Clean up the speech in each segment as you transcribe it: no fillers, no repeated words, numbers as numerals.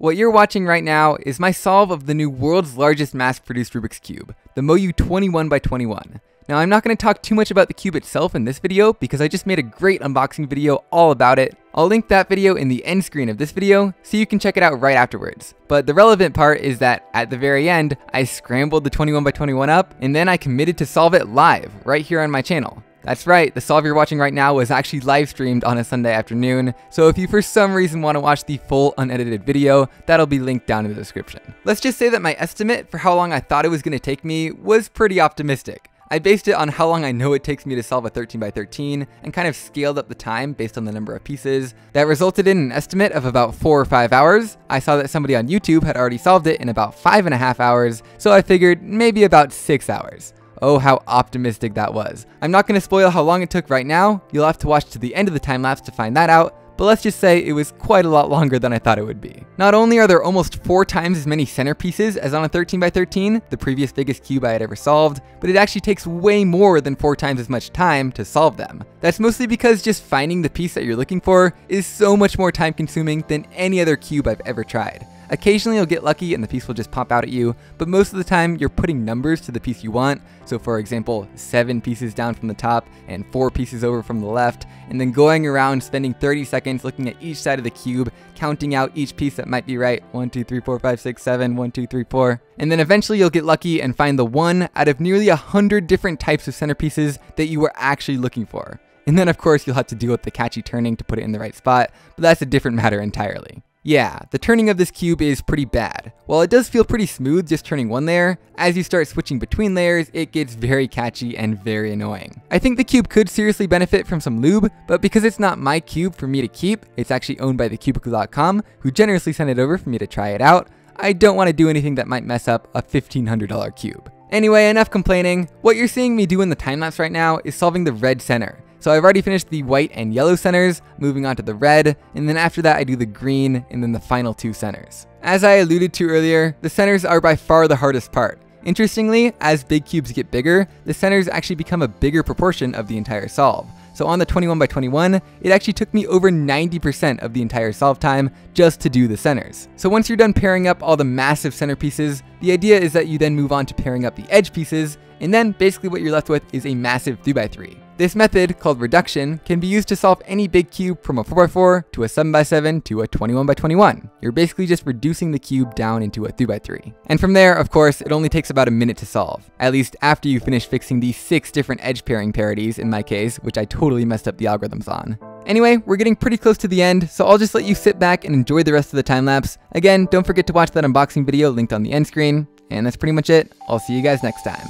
What you're watching right now is my solve of the new world's largest mass-produced Rubik's Cube, the Moyu 21x21. Now I'm not going to talk too much about the cube itself in this video because I just made a great unboxing video all about it. I'll link that video in the end screen of this video so you can check it out right afterwards. But the relevant part is that at the very end, I scrambled the 21x21 up and then I committed to solve it live right here on my channel. That's right, the solve you're watching right now was actually live streamed on a Sunday afternoon, so if you for some reason want to watch the full unedited video, that'll be linked down in the description. Let's just say that my estimate for how long I thought it was going to take me was pretty optimistic. I based it on how long I know it takes me to solve a 13x13 and kind of scaled up the time based on the number of pieces. That resulted in an estimate of about 4 or 5 hours. I saw that somebody on YouTube had already solved it in about 5.5 hours, so I figured maybe about 6 hours. Oh, how optimistic that was. I'm not going to spoil how long it took right now. You'll have to watch to the end of the time lapse to find that out. But let's just say it was quite a lot longer than I thought it would be. Not only are there almost 4 times as many centerpieces as on a 13x13, the previous biggest cube I had ever solved, but it actually takes way more than 4 times as much time to solve them. That's mostly because just finding the piece that you're looking for is so much more time consuming than any other cube I've ever tried. Occasionally you'll get lucky and the piece will just pop out at you, but most of the time you're putting numbers to the piece you want. So for example, 7 pieces down from the top and 4 pieces over from the left, and then going around spending 30 seconds looking at each side of the cube, counting out each piece that might be right. 1, 2, 3, 4, 5, 6, 7, 1, 2, 3, 4. And then eventually you'll get lucky and find the one out of nearly 100 different types of centerpieces that you were actually looking for. And then of course you'll have to deal with the catchy turning to put it in the right spot, but that's a different matter entirely. Yeah, the turning of this cube is pretty bad. While it does feel pretty smooth just turning one layer, as you start switching between layers, it gets very catchy and very annoying. I think the cube could seriously benefit from some lube, but because it's not my cube for me to keep, it's actually owned by thecubicle.com, who generously sent it over for me to try it out. I don't want to do anything that might mess up a $1,500 cube. Anyway, enough complaining. What you're seeing me do in the time-lapse right now is solving the red center. So I've already finished the white and yellow centers, moving on to the red, and then after that I do the green and then the final 2 centers. As I alluded to earlier, the centers are by far the hardest part. Interestingly, as big cubes get bigger, the centers actually become a bigger proportion of the entire solve. So on the 21x21, it actually took me over 90% of the entire solve time just to do the centers. So once you're done pairing up all the massive center pieces, the idea is that you then move on to pairing up the edge pieces, and then basically what you're left with is a massive 3x3. This method, called reduction, can be used to solve any big cube from a 4x4 to a 7x7 to a 21x21. You're basically just reducing the cube down into a 3x3. And from there, of course, it only takes about a minute to solve, at least after you finish fixing the 6 different edge pairing parodies in my case, which I totally messed up the algorithms on. Anyway, we're getting pretty close to the end, so I'll just let you sit back and enjoy the rest of the time lapse. Again, don't forget to watch that unboxing video linked on the end screen, and that's pretty much it. I'll see you guys next time.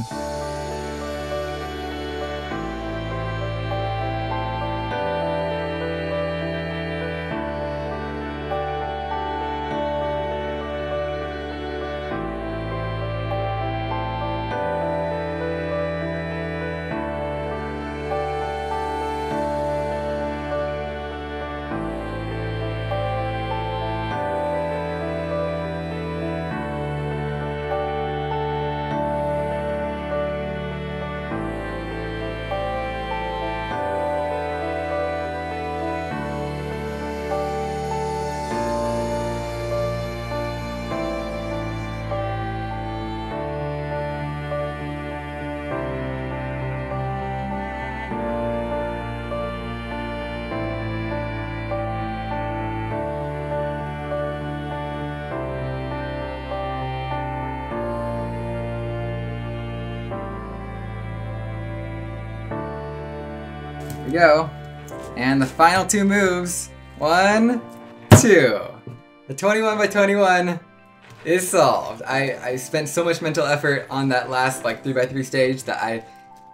Here we go. And the final 2 moves. 1, 2. The 21x21 is solved. I spent so much mental effort on that last 3x3 stage that I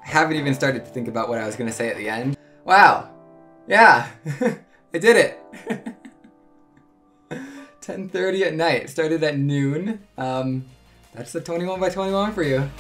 haven't even started to think about what I was going to say at the end. Wow. Yeah. I did it. 10:30 at night. Started at noon. That's the 21x21 for you.